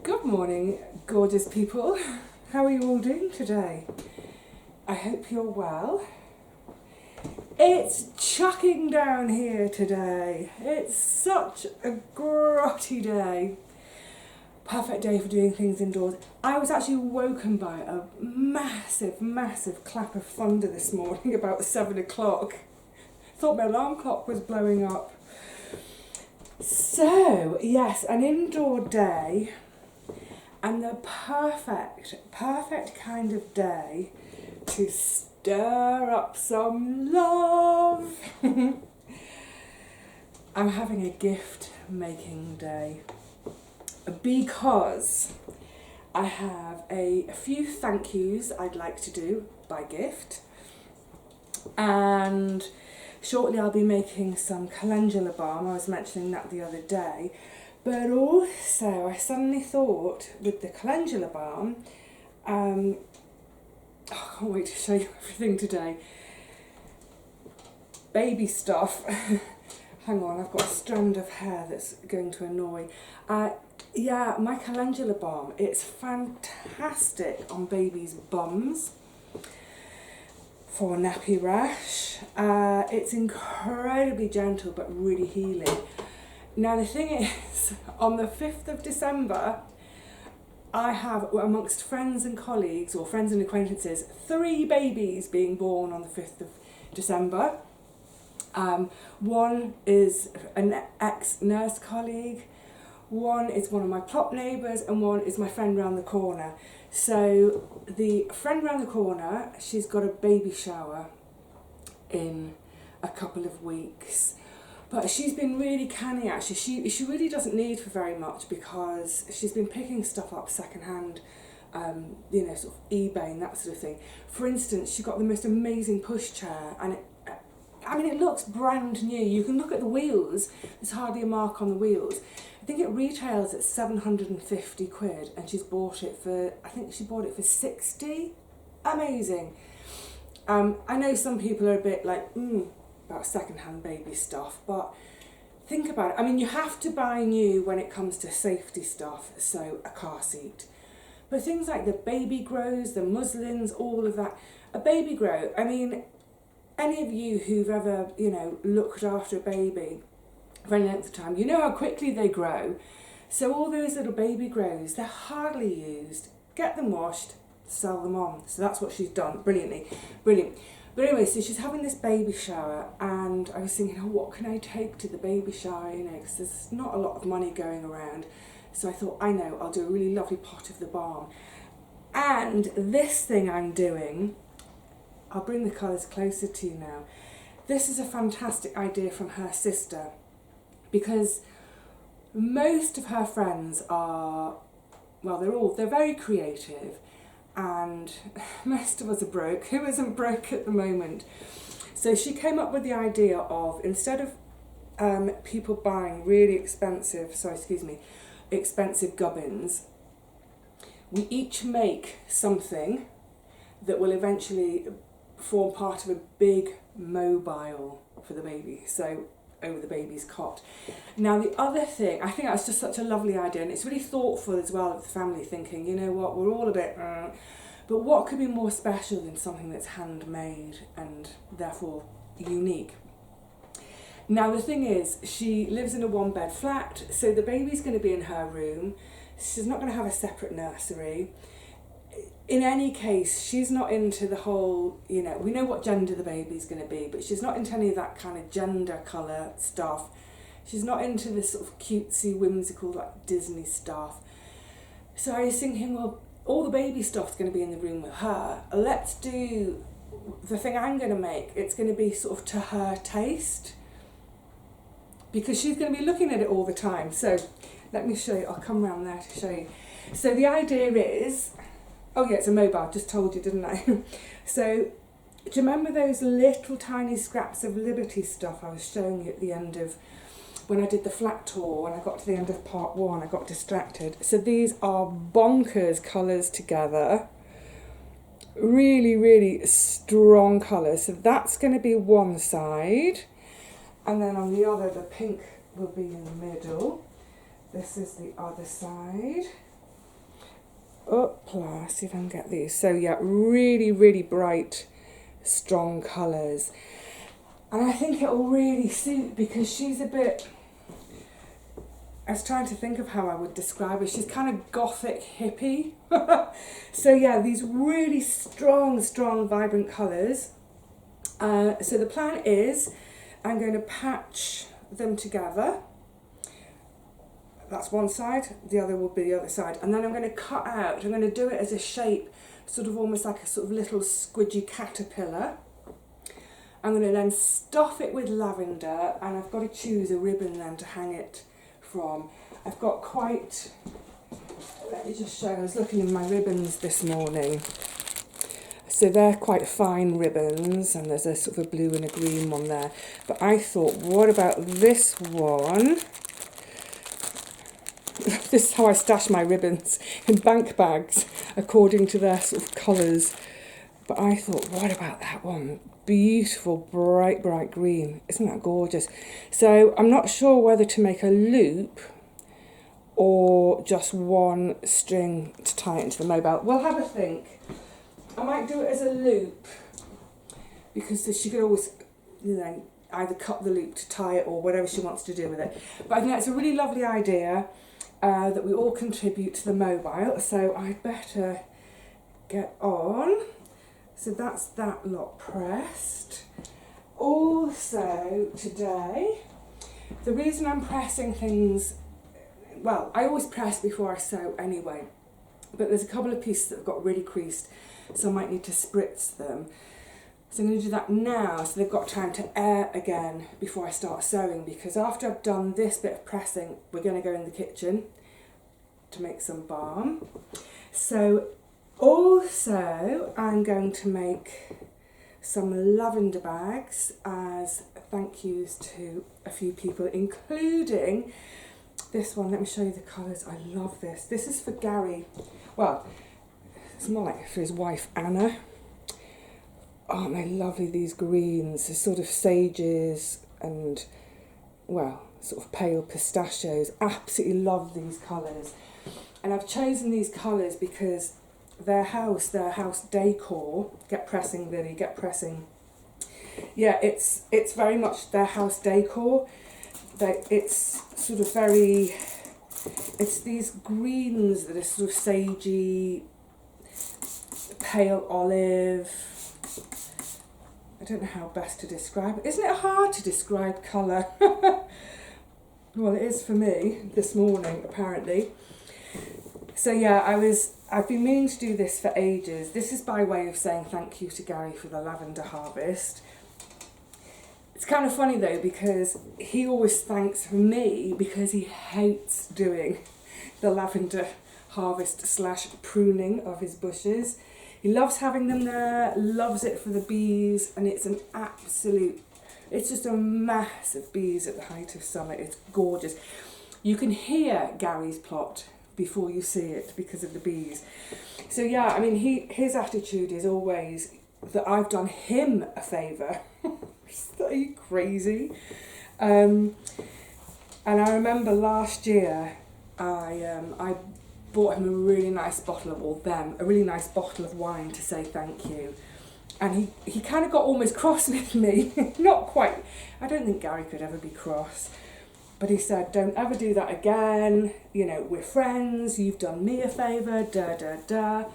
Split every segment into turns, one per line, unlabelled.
Good morning, gorgeous people. How are you all doing today? I hope you're well. It's chucking down here today. It's such a grotty day. Perfect day for doing things indoors. I was actually woken by a massive clap of thunder this morning about 7 o'clock. Thought my alarm clock was blowing up. So, yes, an indoor day. And the perfect kind of day to stir up some love. I'm having a gift making day because I have a few thank yous I'd like to do by gift, and shortly I'll be making some Calendula balm. I was mentioning that the other day. But also, I suddenly thought with the Calendula balm, I can't wait to show you everything today. Baby stuff. Hang on, I've got a strand of hair that's going to annoy. Yeah, my Calendula balm, it's fantastic on babies' bums for nappy rash. It's incredibly gentle but really healing. Now the thing is, on the 5th of December, I have, amongst friends and colleagues, or friends and acquaintances, 3 babies being born on the 5th of December. One is an ex-nurse colleague, one is one of my plot neighbours, and one is my friend round the corner. So the friend round the corner, she's got a baby shower in a couple of weeks. But she's been really canny actually. She really doesn't need for very much because she's been picking stuff up secondhand, sort of eBay and that sort of thing. For instance, she got the most amazing pushchair, and it looks brand new. You can look at the wheels, there's hardly a mark on the wheels. I think it retails at 750 quid, and she bought it for 60. Amazing. I know some people are a bit like, about second-hand baby stuff, but think about it. I mean, you have to buy new when it comes to safety stuff, so a car seat. But things like the baby grows, the muslins, all of that. A baby grow, I mean, any of you who've ever, looked after a baby for any length of time, you know how quickly they grow. So all those little baby grows, they're hardly used. Get them washed, sell them on. So that's what she's done, brilliantly, brilliant. But anyway, so she's having this baby shower, and I was thinking, what can I take to the baby shower, because there's not a lot of money going around. So I thought, I know, I'll do a really lovely pot of the balm. And this thing I'm doing, I'll bring the colours closer to you now. This is a fantastic idea from her sister, because most of her friends are, they're very creative. And most of us are broke. Who isn't broke at the moment? So she came up with the idea of, instead of people buying really expensive gubbins, we each make something that will eventually form part of a big mobile for the baby, so over the baby's cot. Now the other thing, I think that's just such a lovely idea, and it's really thoughtful as well of the family, thinking, you know what, we're all a bit, but what could be more special than something that's handmade and therefore unique? Now the thing is, she lives in a 1-bed flat, so the baby's going to be in her room. She's not going to have a separate nursery. In any case, she's not into the whole, we know what gender the baby's going to be, but she's not into any of that kind of gender colour stuff. She's not into this sort of cutesy, whimsical, like Disney stuff. So I was thinking, well, all the baby stuff's going to be in the room with her. Let's do the thing I'm going to make. It's going to be sort of to her taste, because she's going to be looking at it all the time. So let me show you. I'll come around there to show you. So the idea is, oh yeah, it's a mobile, just told you, didn't I? So, do you remember those little tiny scraps of Liberty stuff I was showing you at the end of, when I did the flat tour, when I got to the end of part 1, I got distracted. So these are bonkers colours together. Really, really strong colours. So that's going to be one side. And then on the other, the pink will be in the middle. This is the other side. see if I can get these. So yeah, really, really bright, strong colours. And I think it'll really suit because she's a bit, I was trying to think of how I would describe her. She's kind of gothic hippie. So yeah, these really strong, vibrant colours. So the plan is I'm going to patch them together. That's one side, the other will be the other side. And then I'm going to cut out, I'm going to do it as a shape, sort of almost like a sort of little squidgy caterpillar. I'm going to then stuff it with lavender, and I've got to choose a ribbon then to hang it from. I've got quite, let me just show, I was looking in my ribbons this morning. So they're quite fine ribbons, and there's a sort of a blue and a green one there. But I thought, what about this one? This is how I stash my ribbons, in bank bags, according to their sort of colours. But I thought, what about that one? Beautiful, bright green. Isn't that gorgeous? So I'm not sure whether to make a loop or just one string to tie it into the mobile. We'll have a think. I might do it as a loop because she could always, you know, either cut the loop to tie it or whatever she wants to do with it. But I think that's a really lovely idea that we all contribute to the mobile. So I'd better get on. So that's that lot pressed. Also today, the reason I'm pressing things, well, I always press before I sew anyway, but there's a couple of pieces that have got really creased, so I might need to spritz them. So I'm going to do that now so they've got time to air again before I start sewing, because after I've done this bit of pressing, we're going to go in the kitchen to make some balm. So also, I'm going to make some lavender bags as thank yous to a few people, including this one. Let me show you the colours. I love this. This is for Gary. Well, it's more like for his wife, Anna. Aren't they lovely, these greens? They're sort of sages and, well, sort of pale pistachios. Absolutely love these colours. And I've chosen these colours because their house decor, get pressing Vivi, get pressing. Yeah, it's very much their house decor. It's sort of very, it's these greens that are sort of sagey, pale olive. I don't know how best to describe it. Isn't it hard to describe colour? Well, it is for me this morning, apparently. So yeah, I've been meaning to do this for ages. This is by way of saying thank you to Gary for the lavender harvest. It's kind of funny though, because he always thanks me because he hates doing the lavender harvest / pruning of his bushes. He loves having them there, loves it for the bees, and it's an absolute, it's just a mass of bees at the height of summer. It's gorgeous. You can hear Gary's plot before you see it because of the bees. So yeah, I mean, his attitude is always that I've done him a favour. Are you crazy? And I remember last year I bought him a really nice bottle of, a really nice bottle of wine to say thank you. And he kind of got almost cross with me. Not quite. I don't think Gary could ever be cross. But he said, don't ever do that again. You know, we're friends. You've done me a favour. Da, da, da.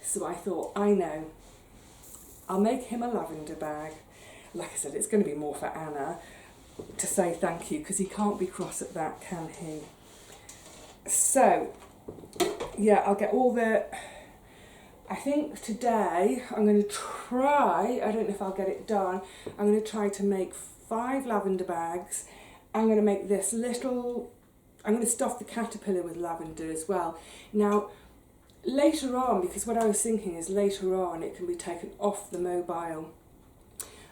So I thought, I know. I'll make him a lavender bag. Like I said, it's going to be more for Anna to say thank you, because he can't be cross at that, can he? So, yeah, I'll get all the... I think today I'm going to try, I don't know if I'll get it done, I'm going to try to make 5 lavender bags. I'm going to make this little, I'm going to stuff the caterpillar with lavender as well. Now, later on, because what I was thinking is later on it can be taken off the mobile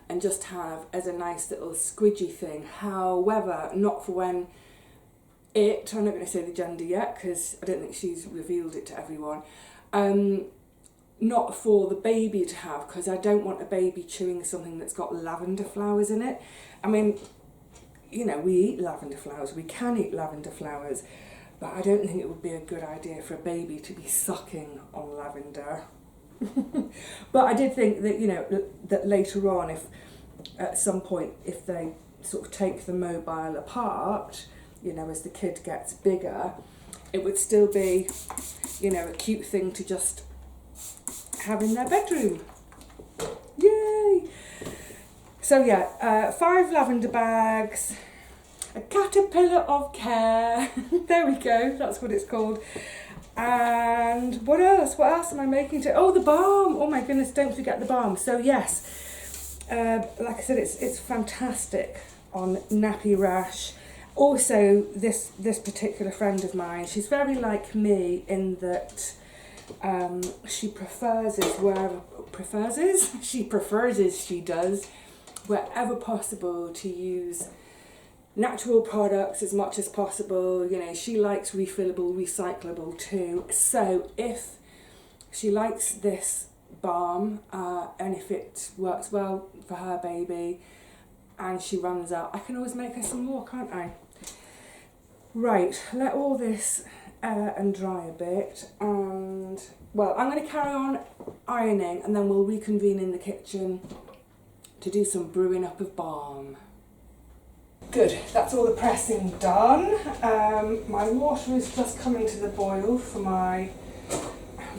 and just have as a nice little squidgy thing. However, not for when I'm not going to say the gender yet because I don't think she's revealed it to everyone. Not for the baby to have, because I don't want a baby chewing something that's got lavender flowers in it. I mean, you know, we eat lavender flowers, we can eat lavender flowers, but I don't think it would be a good idea for a baby to be sucking on lavender. But I did think that, you know, that later on, if at some point, if they sort of take the mobile apart, you know, as the kid gets bigger, it would still be, you know, a cute thing to just have in their bedroom. Yay! So yeah, 5 lavender bags, a caterpillar of care. There we go, that's what it's called. And what else? What else am I making today? Oh, the balm! Oh my goodness, don't forget the balm. So yes, like I said, it's fantastic on nappy rash. Also, this particular friend of mine, she's very like me in that she prefers wherever possible to use natural products as much as possible. You know, she likes refillable, recyclable too. So if she likes this balm and if it works well for her baby and she runs out, I can always make her some more, can't I? Right, let all this air and dry a bit, and well, I'm going to carry on ironing and then we'll reconvene in the kitchen to do some brewing up of balm. Good, that's all the pressing done. My water is just coming to the boil for my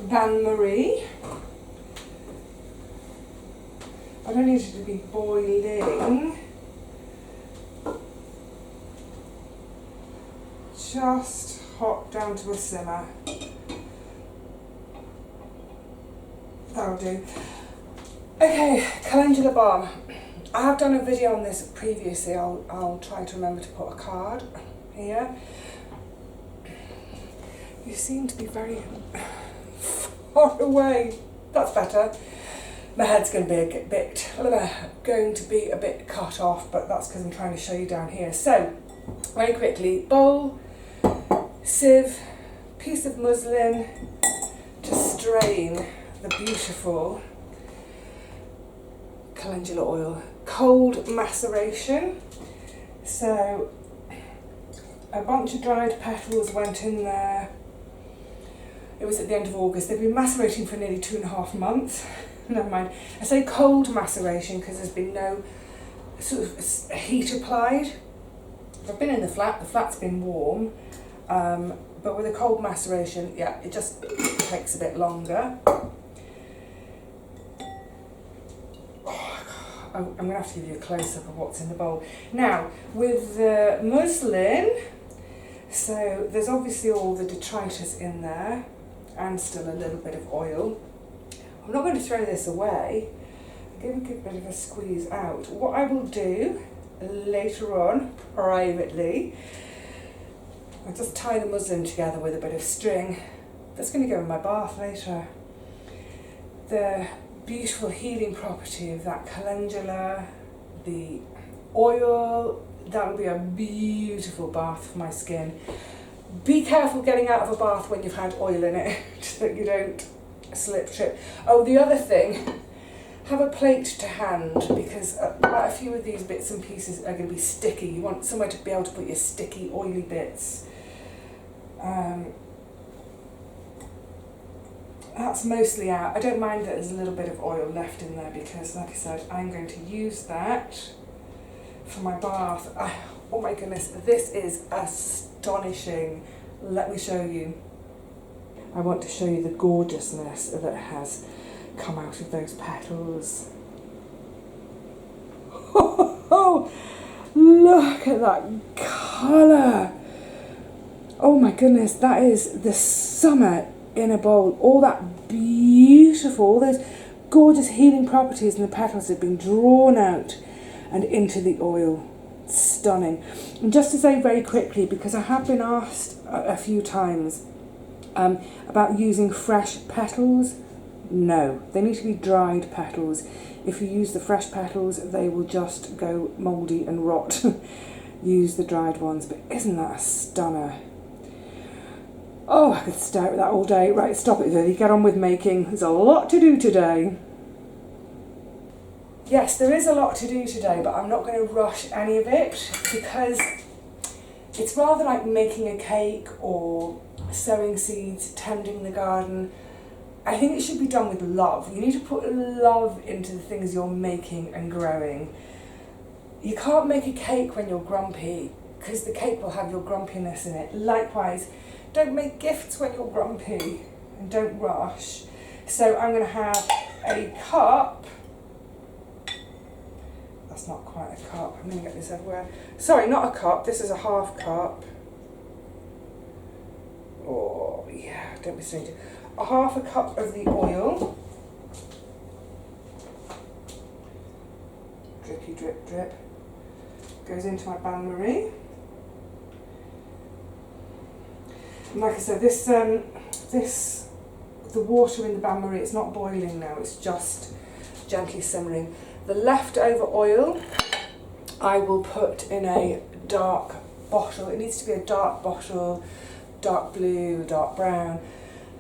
bain-marie. I don't need it to be boiling. Just hot down to a simmer. That'll do. Okay, Calendula balm. I have done a video on this previously. I'll try to remember to put a card here. You seem to be very far away. That's better. My head's going to be a bit cut off, but that's because I'm trying to show you down here. So, very quickly, bowl, sieve, piece of muslin to strain the beautiful calendula oil. Cold maceration. So a bunch of dried petals went in there. It was at the end of August. They've been macerating for nearly 2.5 months. Never mind. I say cold maceration because there's been no sort of heat applied. I've been in the flat's been warm, but with a cold maceration, yeah, it just takes a bit longer. I'm going to have to give you a close-up of what's in the bowl. Now, with the muslin, so there's obviously all the detritus in there, and still a little bit of oil. I'm not going to throw this away. I'll give a good bit of a squeeze out. What I will do later on, privately, I'll just tie the muslin together with a bit of string. That's going to go in my bath later. The beautiful healing property of that calendula, the oil, that will be a beautiful bath for my skin. Be careful getting out of a bath when you've had oil in it, so that you don't trip. Oh, the other thing, have a plate to hand, because quite a few of these bits and pieces are going to be sticky. You want somewhere to be able to put your sticky, oily bits. That's mostly out. I don't mind that there's a little bit of oil left in there because, like I said, I'm going to use that for my bath. Oh my goodness, this is astonishing. Let me show you. I want to show you the gorgeousness that has come out of those petals. Oh, look at that colour. Oh my goodness, that is the summer in a bowl. All that beautiful, all those gorgeous healing properties in the petals have been drawn out and into the oil. Stunning. And just to say very quickly, because I have been asked a few times about using fresh petals. No, they need to be dried petals. If you use the fresh petals, they will just go mouldy and rot. Use the dried ones. But isn't that a stunner? Oh, I could stare at that all day. Right, stop it, Vivi. Get on with making. There's a lot to do today. Yes, there is a lot to do today, but I'm not going to rush any of it because it's rather like making a cake or sowing seeds, tending the garden. I think it should be done with love. You need to put love into the things you're making and growing. You can't make a cake when you're grumpy, because the cake will have your grumpiness in it. Likewise, don't make gifts when you're grumpy, and don't rush. So I'm going to have a cup. That's not quite a cup. I'm going to get this everywhere. Sorry, not a cup. This is a half cup. Oh, yeah, don't be silly. A half a cup of the oil. Drippy drip drip. Goes into my bain-marie. And like I said, the water in the bain-marie, it's not boiling now, it's just gently simmering. The leftover oil I will put in a dark bottle. It needs to be a dark bottle, dark blue, dark brown,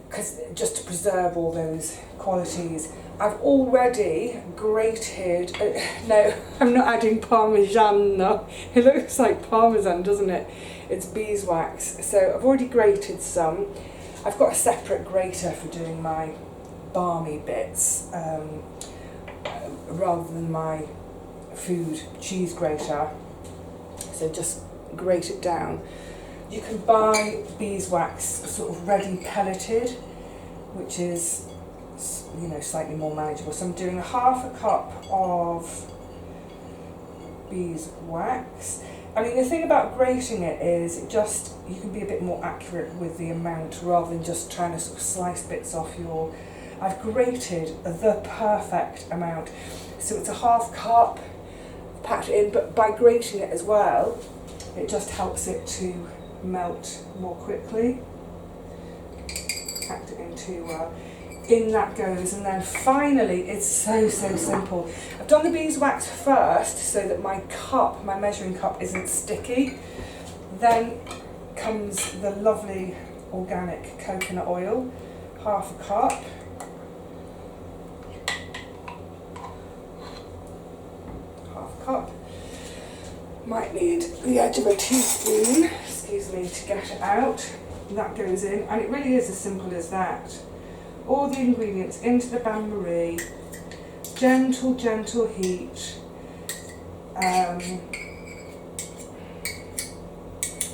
because just to preserve all those qualities. I've already grated, no, I'm not adding parmesan, no. It looks like parmesan, doesn't it? It's beeswax. So I've already grated some. I've got a separate grater for doing my balmy bits, rather than my food cheese grater. So just grate it down. You can buy beeswax sort of ready pelleted, which is, you know, slightly more manageable. So I'm doing half a cup of beeswax. I mean, the thing about grating it is you can be a bit more accurate with the amount rather than just trying to sort of slice bits off your... I've grated the perfect amount. So it's a half cup, packed it in, but by grating it as well, it just helps it to melt more quickly. Packed it in too well. In that goes, and then finally, it's so simple. I've done the beeswax first so that my cup, my measuring cup, isn't sticky. Then comes the lovely organic coconut oil, half a cup. Half a cup. Might need the edge of a teaspoon, excuse me, to get it out. And that goes in, and it really is as simple as that. All the ingredients into the bain-marie, gentle heat.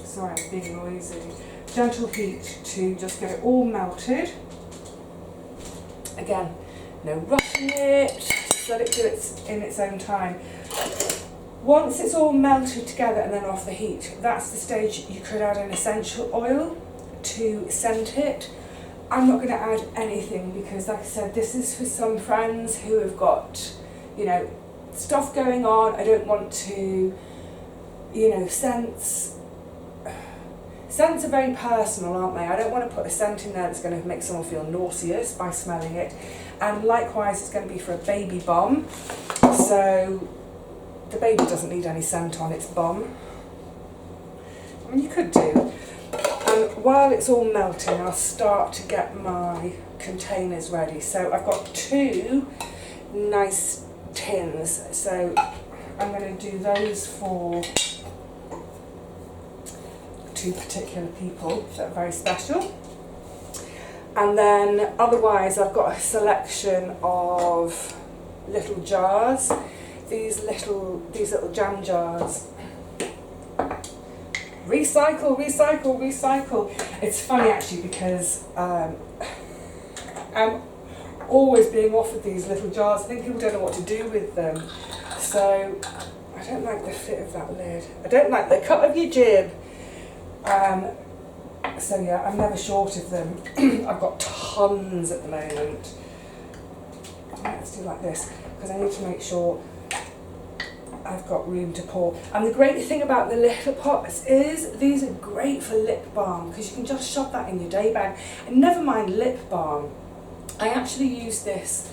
Sorry, I'm being noisy. Gentle heat to just get it all melted. Again, no rushing it, just let it do it in its own time. Once it's all melted together and then off the heat, that's the stage you could add an essential oil to scent it. I'm not going to add anything because, like I said, this is for some friends who have got, you know, stuff going on. I don't want to, you know, scents are very personal, aren't they? I don't want to put a scent in there that's going to make someone feel nauseous by smelling it. And likewise, it's going to be for a baby balm. So the baby doesn't need any scent on its balm. I mean, you could do. And while it's all melting, I'll start to get my containers ready. So I've got 2 nice tins. So I'm going to do those for 2 particular people that are very special. And then otherwise I've got a selection of little jars. These little jam jars. Recycle, recycle, recycle. It's funny actually because I'm always being offered these little jars. I think people don't know what to do with them. So I don't like the fit of that lid. I don't like the cut of your jib. So yeah, I'm never short of them. I've got tons at the moment. Let's do like this because I need to make sure I've got room to pour. And the great thing about the little pots is these are great for lip balm because you can just shove that in your day bag. And never mind lip balm. I actually use this.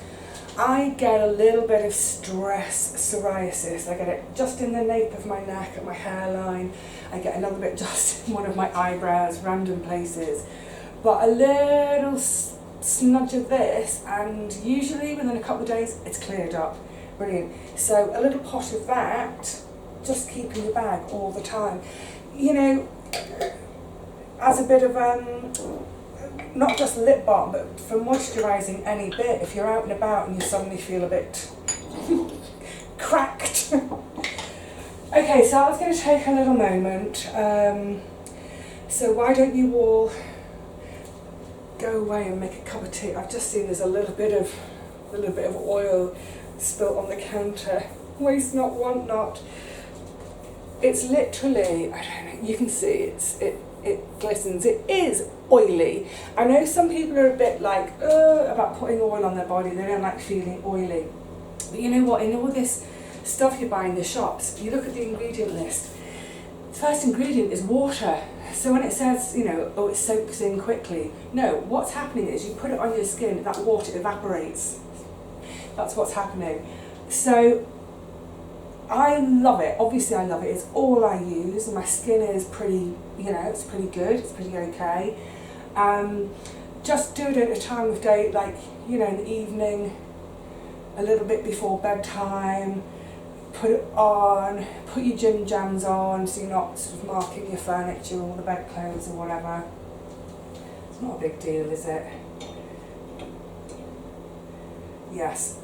I get a little bit of stress psoriasis. I get it just in the nape of my neck, at my hairline. I get another bit just in one of my eyebrows, random places. But a little smudge of this, and usually within a couple of days, it's cleared up. Brilliant. So a little pot of that, just keep in your bag all the time. You know, as a bit of not just lip balm, but for moisturising any bit. If you're out and about and you suddenly feel a bit cracked. Okay, so I was going to take a little moment. So why don't you all go away and make a cup of tea? I've just seen there's a little bit of oil spilt on the counter. Waste not, want not. It's literally, I don't know, you can see it glistens. It is oily. I know some people are a bit like, about putting oil on their body. They don't like feeling oily. But you know what, in all this stuff you buy in the shops, you look at the ingredient list, the first ingredient is water. So when it says, you know, oh, it soaks in quickly, no, what's happening is you put it on your skin, that water evaporates. That's what's happening. So I love it. Obviously I love it. It's all I use. My skin is pretty, you know, it's pretty good. It's pretty okay. Just do it at a time of day, like, you know, in the evening, a little bit before bedtime. Put it on, put your gym jams on so you're not sort of marking your furniture or the bedclothes or whatever. It's not a big deal, is it? Yes.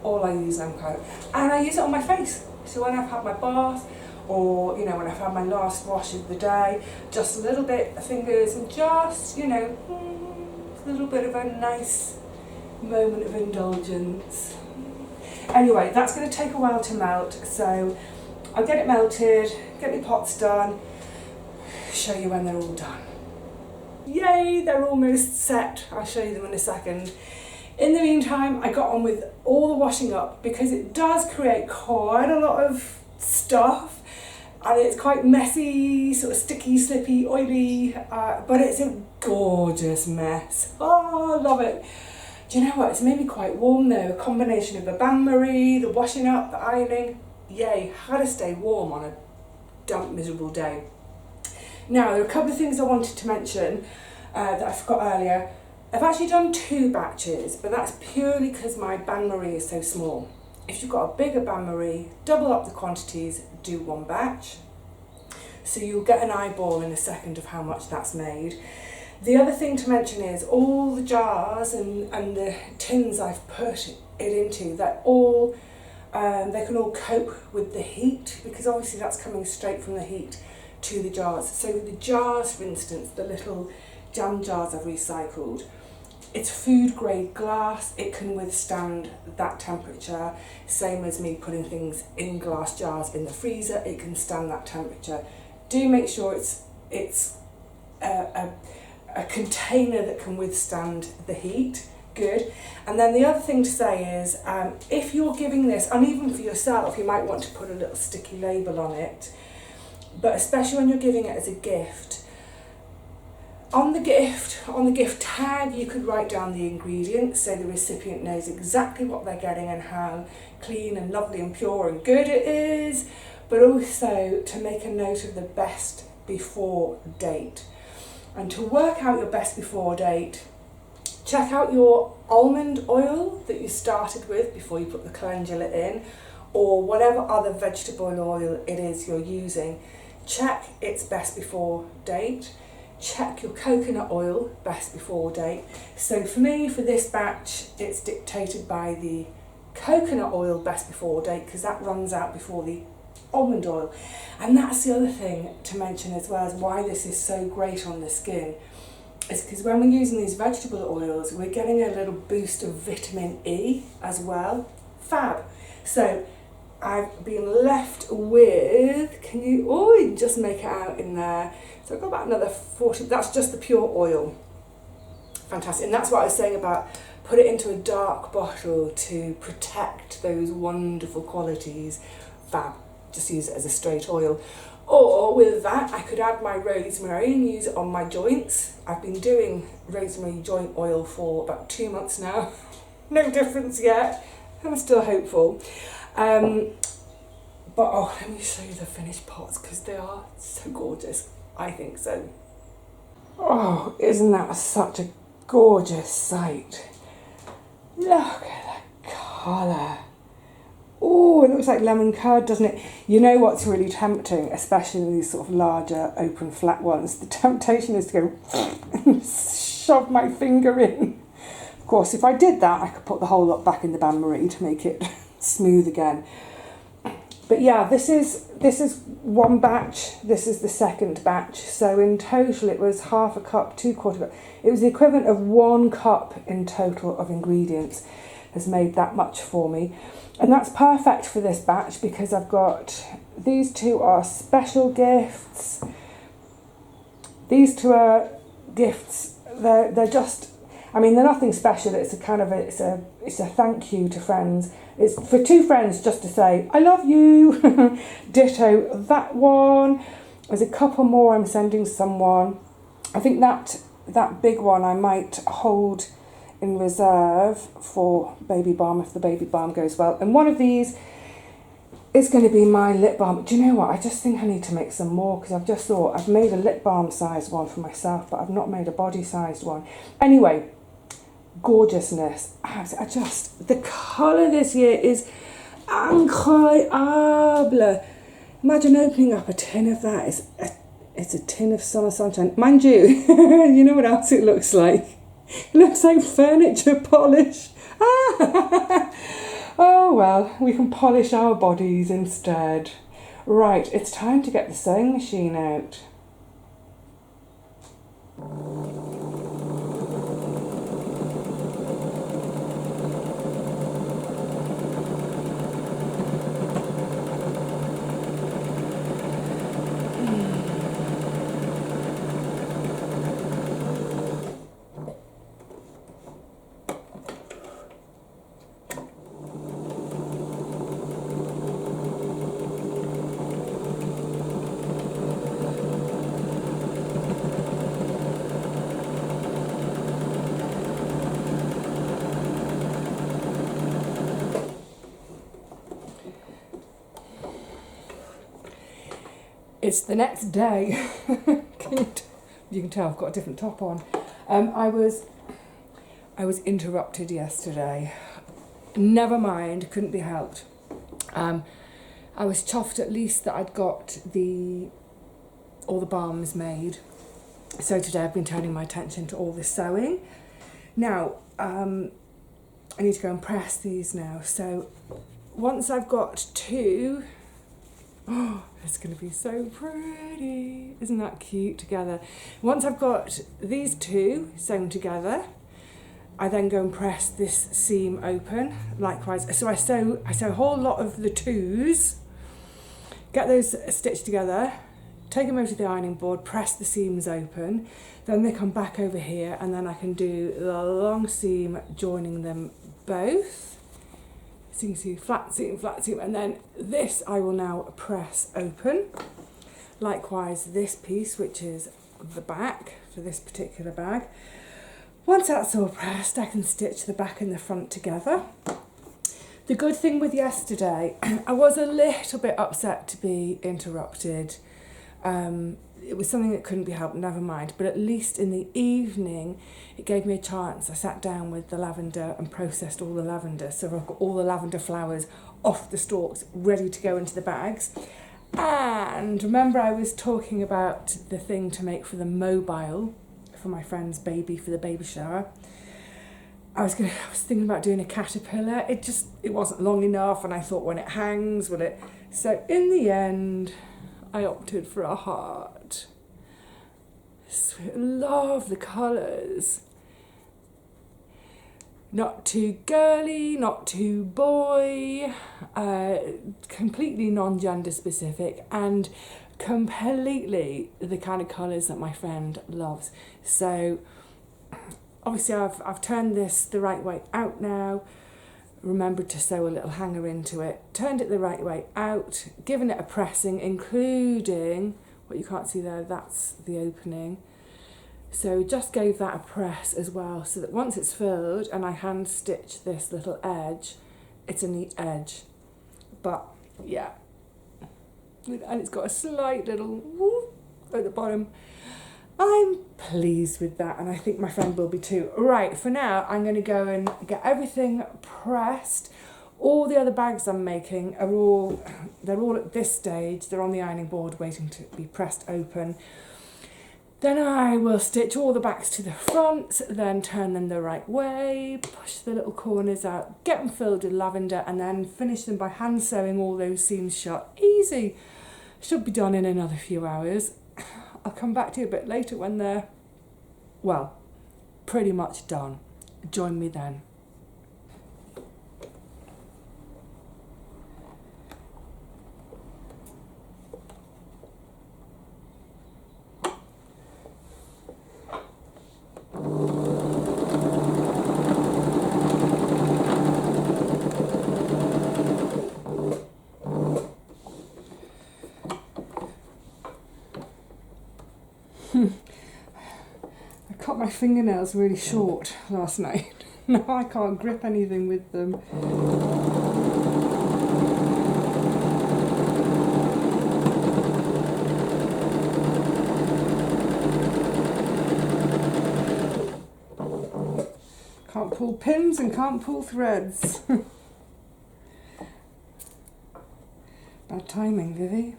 All I use Lamco. And I use it on my face. So when I've had my bath, or, you know, when I've had my last wash of the day, just a little bit of fingers and just, you know, a little bit of a nice moment of indulgence. Anyway, that's going to take a while to melt, so I'll get it melted, get my pots done, show you when they're all done. Yay, they're almost set. I'll show you them in a second. In the meantime, I got on with all the washing up because it does create quite a lot of stuff and it's quite messy, sort of sticky, slippy, oily, but it's a gorgeous mess. Oh, I love it. Do you know what, it's made me quite warm though, a combination of the bain-marie, the washing up, the ironing, yay, how to stay warm on a damp, miserable day. Now, there are a couple of things I wanted to mention that I forgot earlier. I've actually done 2 batches, but that's purely because my bain-marie is so small. If you've got a bigger bain-marie, double up the quantities, do 1 batch. So you'll get an eyeball in a second of how much that's made. The other thing to mention is all the jars and the tins I've put it into, that all they can all cope with the heat, because obviously that's coming straight from the heat to the jars. So the jars, for instance, the little jam jars I've recycled, it's food grade glass, it can withstand that temperature, same as me putting things in glass jars in the freezer, it can stand that temperature. Do make sure it's a container that can withstand the heat, good. And then the other thing to say is, if you're giving this, and even for yourself, you might want to put a little sticky label on it, but especially when you're giving it as a gift, on the gift tag, you could write down the ingredients so the recipient knows exactly what they're getting and how clean and lovely and pure and good it is, but also to make a note of the best before date. And to work out your best before date, check out your almond oil that you started with before you put the calendula in, or whatever other vegetable oil it is you're using. Check its best before date. Check your coconut oil best before date. So for me, for this batch, it's dictated by the coconut oil best before date because that runs out before the almond oil. And that's the other thing to mention as well, is why this is so great on the skin. It's because when we're using these vegetable oils, we're getting a little boost of vitamin E as well. Fab. So I've been left with, can you just make it out in there. So I've got about another 40, that's just the pure oil. Fantastic. And that's what I was saying about put it into a dark bottle to protect those wonderful qualities. Fab. Just use it as a straight oil. Or with that, I could add my rosemary and use it on my joints. I've been doing rosemary joint oil for about 2 months now. No difference yet. I'm still hopeful. But let me show you the finished pots because they are so gorgeous. I think so. Oh, isn't that such a gorgeous sight? Look at the colour. Oh, it looks like lemon curd, doesn't it? You know what's really tempting, especially in these sort of larger, open, flat ones? The temptation is to go and shove my finger in. Of course, if I did that, I could put the whole lot back in the bain-marie to make it smooth again. But yeah, this is one batch. This is the second batch. So in total, it was half a cup, 2/4 cup. It was the equivalent of 1 cup in total of ingredients. Has made that much for me. And that's perfect for this batch because I've got, these two are special gifts. These two are gifts. They're just, I mean, they're nothing special. It's a kind of it's a thank you to friends. It's for 2 friends just to say, I love you. Ditto that one. There's a couple more I'm sending someone. I think that big one I might hold in reserve for baby balm if the baby balm goes well. And one of these is going to be my lip balm. Do you know what? I just think I need to make some more because I've just thought I've made a lip balm sized one for myself, but I've not made a body sized one. Anyway, gorgeousness. The colour this year is incroyable. Imagine opening up a tin of that. It's a tin of summer sunshine. Mind you, you know what else it looks like? It looks like furniture polish. Oh well, we can polish our bodies instead. Right, it's time to get the sewing machine out. It's the next day. You can tell I've got a different top on. I was interrupted yesterday. Never mind, couldn't be helped. I was chuffed at least that I'd got all the balms made. So today I've been turning my attention to all this sewing. Now, I need to go and press these now. So once I've got 2, oh, it's going to be so pretty. Isn't that cute together? Once I've got these 2 sewn together, I then go and press this seam open. Likewise, so I sew a whole lot of the 2s, get those stitched together, take them over to the ironing board, press the seams open, then they come back over here, and then I can do the long seam joining them both. So you can see flat seam, and then this I will now press open. Likewise, this piece, which is the back for this particular bag. Once that's all pressed, I can stitch the back and the front together. The good thing with yesterday, I was a little bit upset to be interrupted. It was something that couldn't be helped, never mind. But at least in the evening, it gave me a chance. I sat down with the lavender and processed all the lavender. So I've got all the lavender flowers off the stalks, ready to go into the bags. And remember I was talking about the thing to make for the mobile, for my friend's baby, for the baby shower. I was thinking about doing a caterpillar. It wasn't long enough, and I thought when it hangs, will it? So in the end, I opted for a heart. So I love the colours. Not too girly, not too boy, completely non-gender specific, and completely the kind of colours that my friend loves. So obviously I've turned this the right way out now, remembered to sew a little hanger into it, turned it the right way out, given it a pressing, including, what you can't see there, that's the opening. So just gave that a press as well, so that once it's filled and I hand stitch this little edge, it's a neat edge. But yeah, and it's got a slight little whoop at the bottom. I'm pleased with that, and I think my friend will be too. Right, for now, I'm going to go and get everything pressed, All the other bags I'm making are they're all at this stage. They're on the ironing board waiting to be pressed open. Then I will stitch all the backs to the front, then turn them the right way, push the little corners out, get them filled with lavender, and then finish them by hand sewing all those seams shut. Easy. Should be done in another few hours. I'll come back to you a bit later when they're, well, pretty much done. Join me then. I cut my fingernails really short last night. Now I can't grip anything with them. Can't pull pins and can't pull threads. Bad timing, Vivi.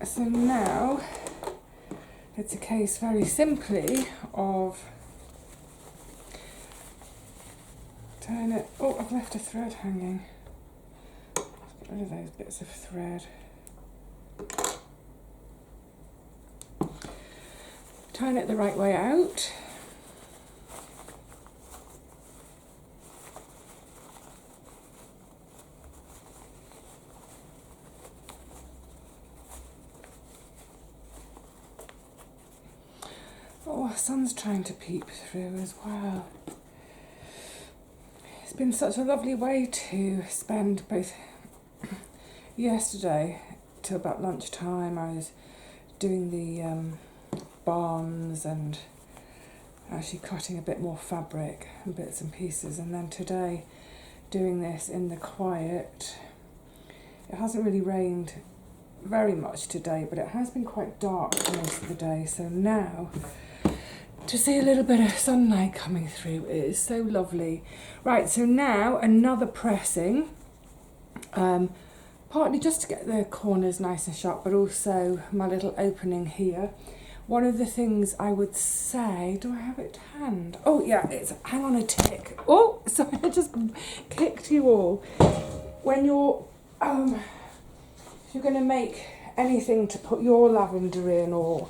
So now it's a case very simply of tying it. Oh, I've left a thread hanging. Let's get rid of those bits of thread. Tying it the right way out. Oh, sun's trying to peep through as well. It's been such a lovely way to spend both yesterday till about lunchtime. I was doing the balms and actually cutting a bit more fabric and bits and pieces, and then today doing this in the quiet. It hasn't really rained very much today, but it has been quite dark for most of the day, so now to see a little bit of sunlight coming through is so lovely. Right, so now another pressing, partly just to get the corners nice and sharp, but also my little opening here. One of the things I would say, do I have it to hand? Oh yeah, it's, hang on a tick. Oh, sorry, I just kicked you all. When you're, if you're going to make anything to put your lavender in, or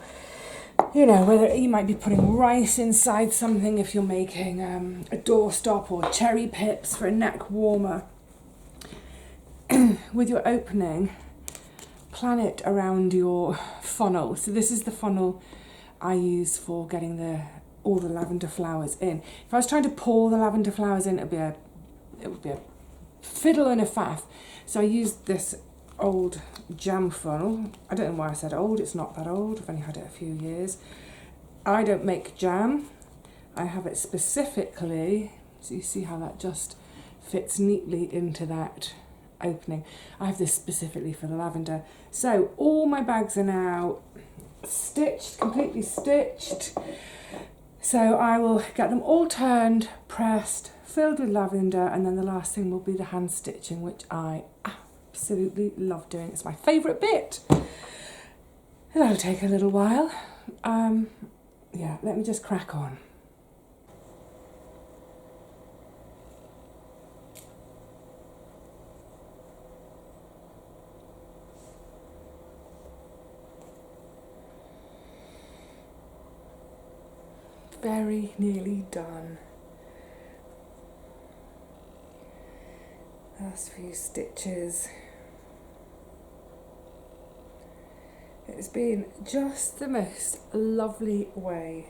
you know, whether you might be putting rice inside something, if you're making a doorstop, or cherry pips for a neck warmer, with your opening, plan it around your funnel. So this is the funnel I use for getting all the lavender flowers in. If I was trying to pour the lavender flowers in, it would be a fiddle and a faff. So I used this old jam funnel. I don't know why I said old, it's not that old, I've only had it a few years. I don't make jam, I have it specifically, so you see how that just fits neatly into that opening. I have this specifically for the lavender. So all my bags are now stitched, completely stitched. So I will get them all turned, pressed, filled with lavender, and then the last thing will be the hand stitching, which I absolutely love doing. It's my favourite bit. That'll take a little while. Yeah, let me just crack on. very nearly done. Last few stitches. It's been just the most lovely way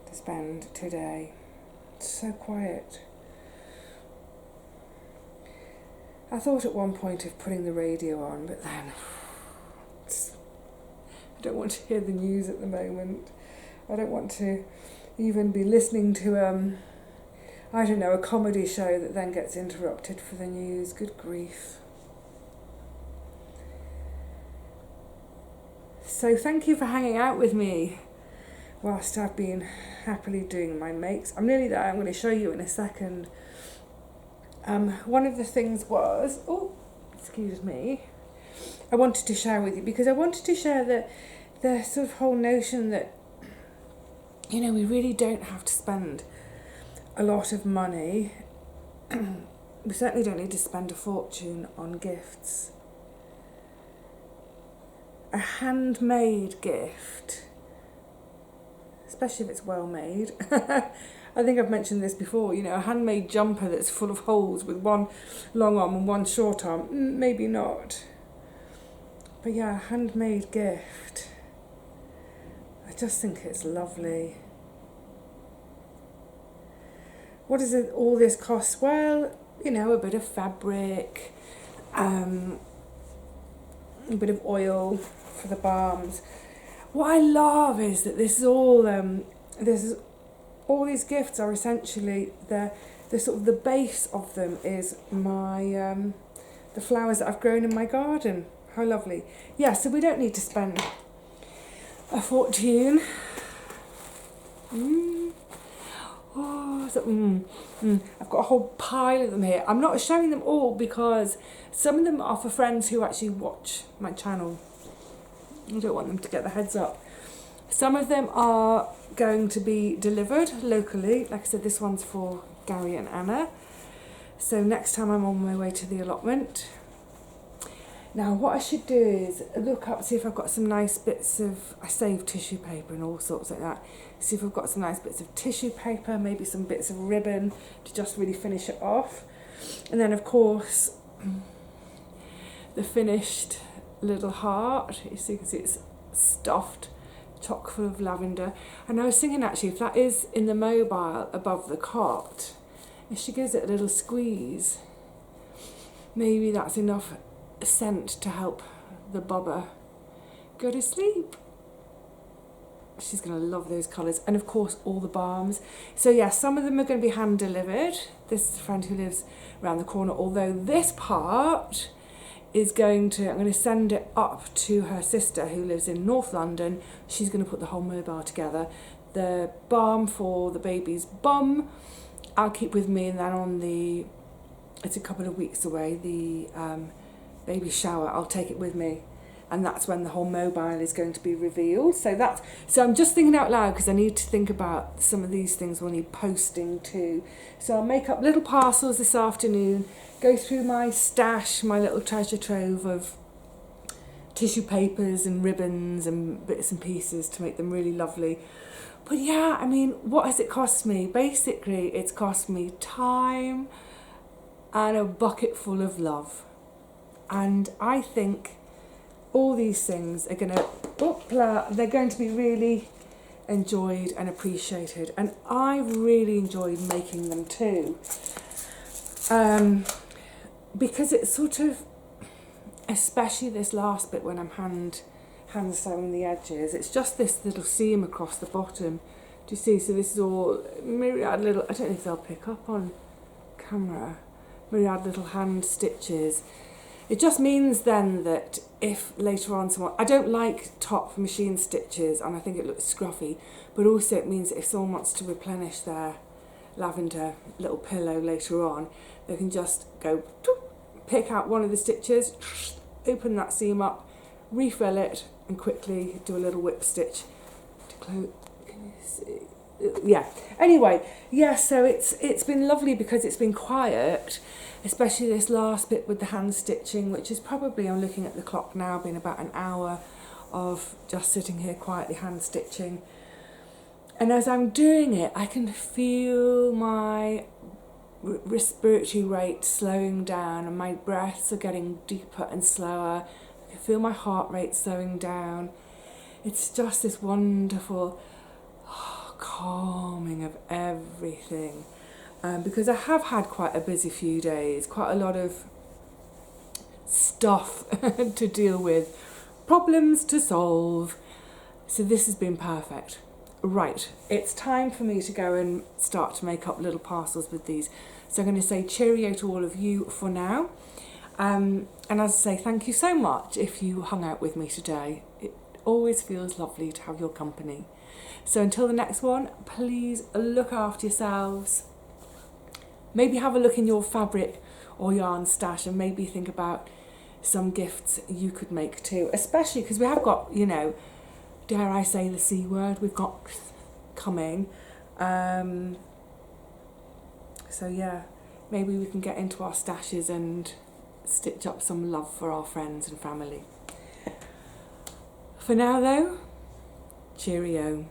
to spend today. It's so quiet. I thought at one point of putting the radio on, but then I don't want to hear the news at the moment. I don't want to even be listening to I don't know, a comedy show that then gets interrupted for the news. Good grief. So thank you for hanging out with me whilst I've been happily doing my makes. I'm nearly there, I'm going to show you in a second. One of the things was, excuse me, I wanted to share with you, because I wanted to share the sort of whole notion that, you know, we really don't have to spend a lot of money. We certainly don't need to spend a fortune on gifts. A handmade gift, especially if it's well made. I think I've mentioned this before, you know, a handmade jumper that's full of holes with one long arm and one short arm, maybe not. But yeah, a handmade gift. I just think it's lovely. What does all this cost? Well, you know, a bit of fabric, a bit of oil for the balms. What I love is that this is all, all these gifts are essentially, the sort of the base of them is my, the flowers that I've grown in my garden. How lovely. Yeah, so we don't need to spend a fortune. I've got a whole pile of them here. I'm not showing them all because some of them are for friends who actually watch my channel. I don't want them to get their heads up. Some of them are going to be delivered locally. Like I said, this one's for Gary and Anna. So next time I'm on my way to the allotment. Now what I should do is look up, see if I've got some nice bits of, I save tissue paper and all sorts like that. See if I've got some nice bits of tissue paper, maybe some bits of ribbon to just really finish it off. And then of course, the finished little heart. So you can see it's stuffed, chock full of lavender. And I was thinking actually, if that is in the mobile above the cot, if she gives it a little squeeze, maybe that's enough scent to help the bubba go to sleep. She's going to love those colours. And of course all the balms. So yeah, some of them are going to be hand delivered. This is a friend who lives around the corner, although this part is going to, I'm going to send it up to her sister who lives in North London. She's going to put the whole mobile together. The balm for the baby's bum I'll keep with me, and then on the, it's a couple of weeks away, the baby shower, I'll take it with me, and that's when the whole mobile is going to be revealed. So I'm just thinking out loud because I need to think about some of these things will need posting too. So I'll make up little parcels this afternoon, go through my stash, my little treasure trove of tissue papers and ribbons and bits and pieces to make them really lovely. But yeah, I mean, what has it cost me? Basically, it's cost me time and a bucket full of love. And I think all these things are they're going to be really enjoyed and appreciated. And I really enjoyed making them too. Because it's sort of, especially this last bit when I'm hand sewing the edges, it's just this little seam across the bottom. Do you see? So this is all myriad little, I don't know if they'll pick up on camera, myriad little hand stitches. It just means then that if later on someone, I don't like top machine stitches and I think it looks scruffy, but also it means that if someone wants to replenish their lavender little pillow later on, they can just go pick out one of the stitches, open that seam up, refill it, and quickly do a little whip stitch to close. Can you see? Yeah. Anyway, yeah. So it's been lovely because it's been quiet, especially this last bit with the hand stitching, which is probably, I'm looking at the clock now, been about an hour of just sitting here quietly hand stitching. And as I'm doing it, I can feel my respiratory rate slowing down, and my breaths are getting deeper and slower. I can feel my heart rate slowing down. It's just this wonderful calming of everything. Because I have had quite a busy few days, quite a lot of stuff to deal with, problems to solve. So this has been perfect. Right, it's time for me to go and start to make up little parcels with these. So I'm going to say cheerio to all of you for now. And as I say, thank you so much if you hung out with me today. It always feels lovely to have your company. So until the next one, please look after yourselves. Maybe have a look in your fabric or yarn stash and maybe think about some gifts you could make too. Especially because we have got, you know, dare I say the C word, we've got coming. So yeah, maybe we can get into our stashes and stitch up some love for our friends and family. For now though, cheerio.